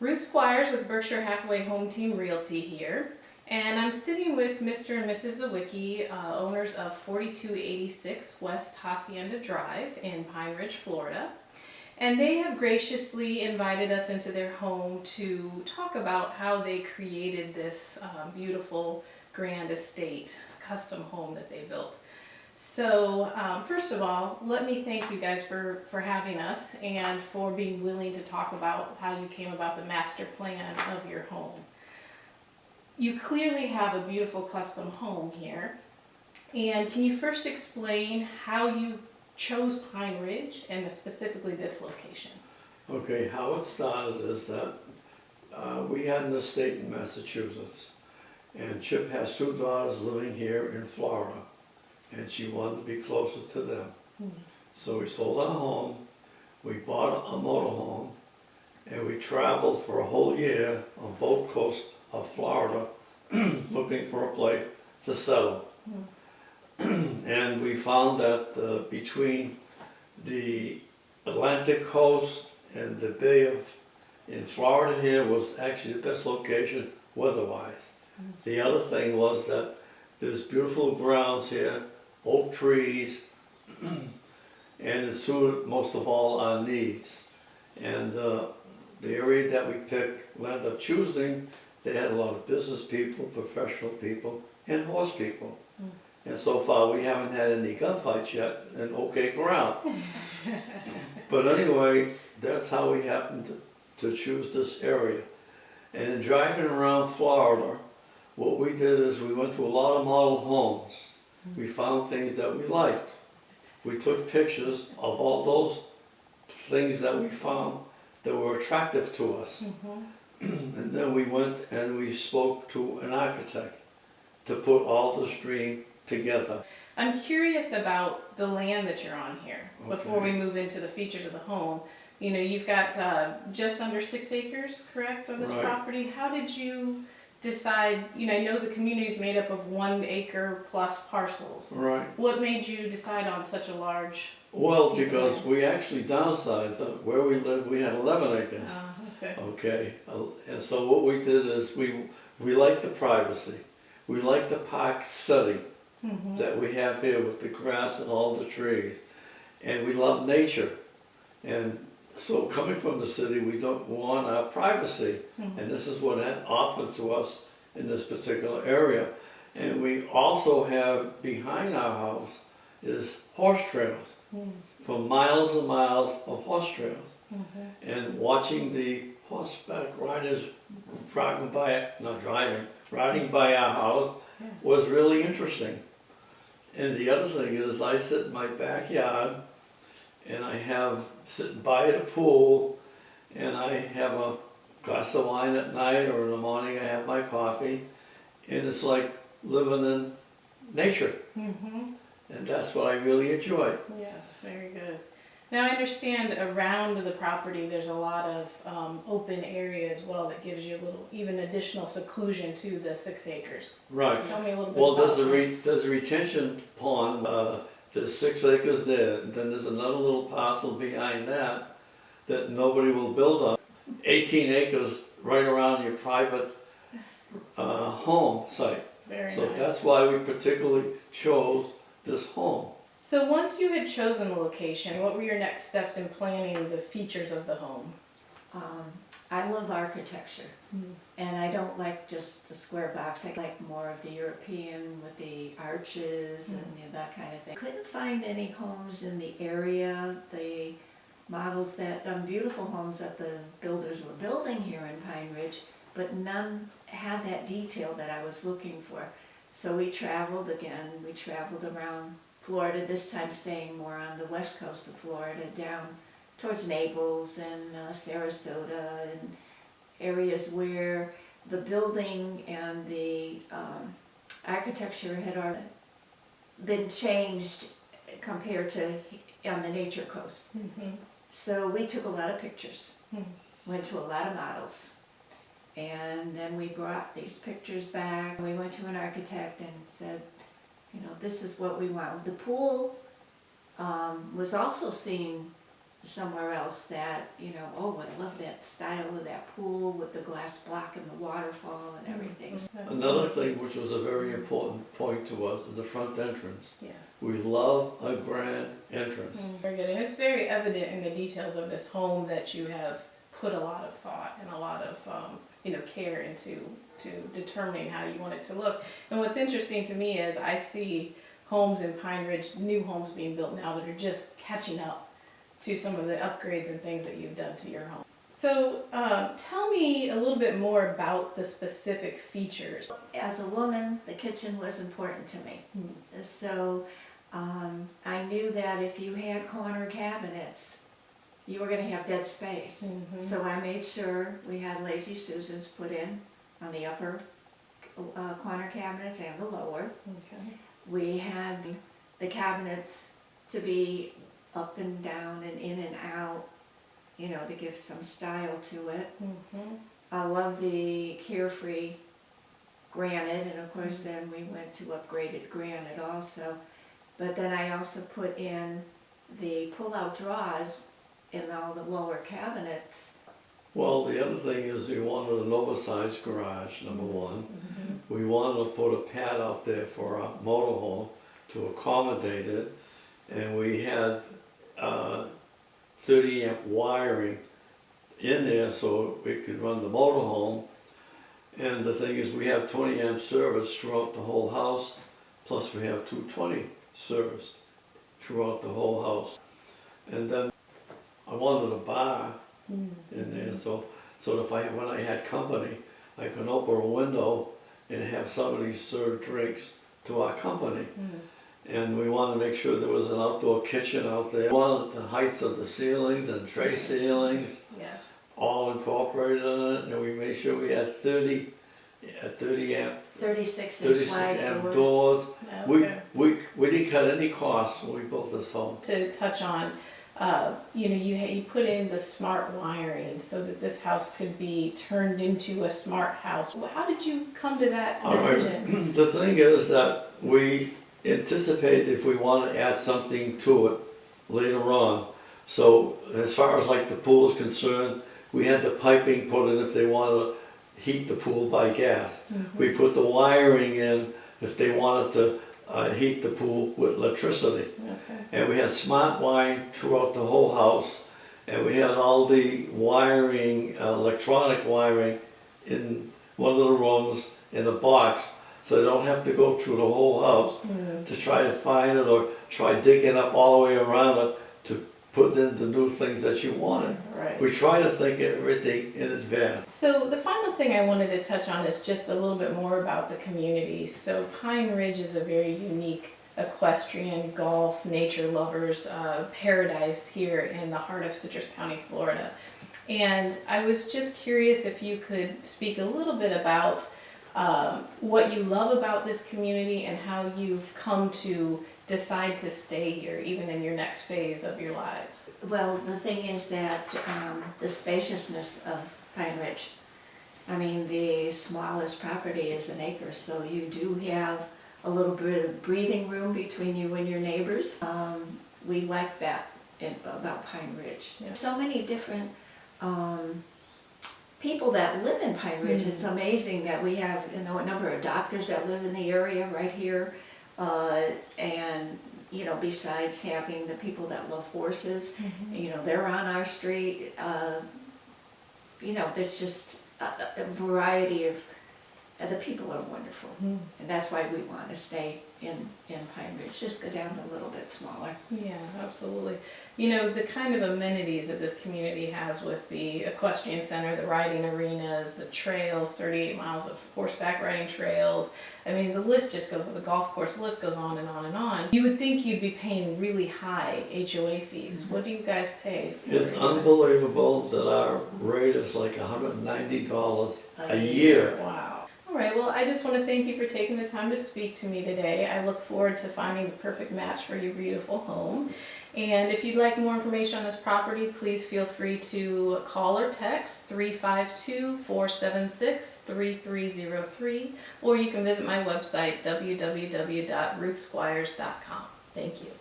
Ruth Squires with Berkshire Hathaway Home Team Realty here, and I'm sitting with Mr. and Mrs. Zawicki, owners of 4286 West Hacienda Drive in Pine Ridge, Florida. And they have graciously invited us into their home to talk about how they created this beautiful grand estate, custom home that they built. So first of all, let me thank you guys for having us and for being willing to talk about how you came about the master plan of your home. You clearly have a beautiful custom home here. And can you first explain how you chose Pine Ridge and specifically this location? Okay, how it started is that we had an estate in Massachusetts, and Chip has two daughters living here in Florida, and she wanted to be closer to them. So we sold our home, we bought a motorhome, and we traveled for a whole year on both coasts of Florida looking for a place to settle. And we found that between the Atlantic coast and the Bay of in Florida here was actually the best location weather-wise. The other thing was that there's beautiful grounds here, oak trees, and it suited most of all our needs. And the area that we picked, we ended up choosing, they had a lot of business people, professional people, and horse people. And so far we haven't had any gunfights yet, and okay ground. But anyway, that's how we happened to choose this area. And in driving around Florida, what we did is we went to a lot of model homes. We found things that we liked. We took pictures of all those things that we found that were attractive to us. And then we went and we spoke to an architect to put all this dream together. I'm curious about the land that you're on here before Okay. we move into the features of the home. You know, you've got just under 6 acres, correct, on this Right. property. How did you decide, you know, I know the community is made up of 1 acre plus parcels. Right. What made you decide on such a large? Well, piece of because land? we actually downsized. Where we lived, we had 11 acres. Okay. Okay, and so what we did is we like the privacy. We like the park setting that we have here with the grass and all the trees. And we love nature. And so coming from the city, we don't want our privacy. And this is what it offered to us in this particular area. And we also have behind our house is horse trails. For miles and miles of horse trails. And watching the horseback riders riding by our house was really interesting. And the other thing is I sit in my backyard and I have sitting by the pool and I have a glass of wine at night, or in the morning I have my coffee, and it's like living in nature. And that's what I really enjoy. Yes, very good. Now I understand around the property there's a lot of open area as well that gives you a little, even additional seclusion to the 6 acres. Right. Tell me a little bit Well, about there's a retention pond, there's 6 acres there, and then there's another little parcel behind that that nobody will build on. 18 acres right around your private home site. Very So nice. that's why we particularly chose this home. So once you had chosen the location, what were your next steps in planning the features of the home? I love architecture, and I don't like just the square box. I like more of the European with the arches and that kind of thing. Couldn't find any homes in the area. The models that, beautiful homes that the builders were building here in Pine Ridge, but none had that detail that I was looking for. So we traveled again. We traveled around Florida, this time staying more on the west coast of Florida, down towards Naples and Sarasota, and areas where the building and the architecture had already been changed compared to on the nature coast. So we took a lot of pictures, went to a lot of models, and then we brought these pictures back. We went to an architect and said, you know, this is what we want. The pool was also seen somewhere else that, oh, I love that style of that pool with the glass block and the waterfall and everything. Another thing which was a very important point to us is the front entrance. Yes. We love a grand entrance. Very good, and it's very evident in the details of this home that you have put a lot of thought and a lot of care into determining how you want it to look. And what's interesting to me is I see homes in Pine Ridge, new homes being built now that are just catching up to some of the upgrades and things that you've done to your home. So tell me a little bit more about the specific features. As a woman, the kitchen was important to me. So I knew that if you had corner cabinets, you were going to have dead space. So I made sure we had Lazy Susans put in on the upper corner cabinets and the lower. Okay. We had the cabinets to be up and down and in and out, to give some style to it. I love the Carefree granite, and of course then we went to upgraded granite also. But then I also put in the pull-out drawers in all the lower cabinets. Well, the other thing is we wanted an oversized garage, number one. We wanted to put a pad out there for our motorhome to accommodate it. And we had 30 amp wiring in there so we could run the motorhome. And the thing is, we have 20 amp service throughout the whole house, plus we have 220 service throughout the whole house. And then I wanted a bar in there, so when I had company, I could open a window and have somebody serve drinks to our company. And we wanted to make sure there was an outdoor kitchen out there. We wanted the heights of the ceilings and tray ceilings Yes. all incorporated in it, and we made sure we had 30 amp, 36-inch wide amp doors. doors. Okay. We didn't cut any costs when we built this home. To touch on, you put in the smart wiring so that this house could be turned into a smart house. How did you come to that All right. decision? The thing is that we anticipate if we want to add something to it later on. So as far as like the pool is concerned, we had the piping put in if they want to heat the pool by gas. We put the wiring in if they wanted to heat the pool with electricity. Okay. And we had smart wiring throughout the whole house. And we had all the wiring, electronic wiring in one of the rooms in a box. So they don't have to go through the whole house to try to find it or try digging up all the way around it to put in the new things that you wanted. Right. We try to think of everything in advance. So the final thing I wanted to touch on is just a little bit more about the community. So Pine Ridge is a very unique equestrian, golf, nature lovers paradise here in the heart of Citrus County, Florida. And I was just curious if you could speak a little bit about what you love about this community and how you've come to decide to stay here, even in your next phase of your lives. Well, the thing is that the spaciousness of Pine Ridge. I mean, the smallest property is an acre, so you do have a little bit of breathing room between you and your neighbors. We like that about Pine Ridge. Yeah. So many different people that live in Pine Ridge. It's amazing that we have a number of doctors that live in the area right here. And besides having the people that love horses, they're on our street. There's just a variety of, the people are wonderful. And that's why we want to stay in Pine Ridge, just go down a little bit smaller. Yeah, absolutely. The kind of amenities that this community has with the equestrian center, the riding arenas, the trails, 38 miles of horseback riding trails. I mean, the list just goes, the golf course list goes on and on and on. You would think you'd be paying really high HOA fees. What do you guys pay for? It's unbelievable that our rate is like $190 a year. Wow. All right, well, I just want to thank you for taking the time to speak to me today. I look forward to finding the perfect match for your beautiful home. And if you'd like more information on this property, please feel free to call or text 352-476-3303, or you can visit my website, www.ruthsquires.com. Thank you.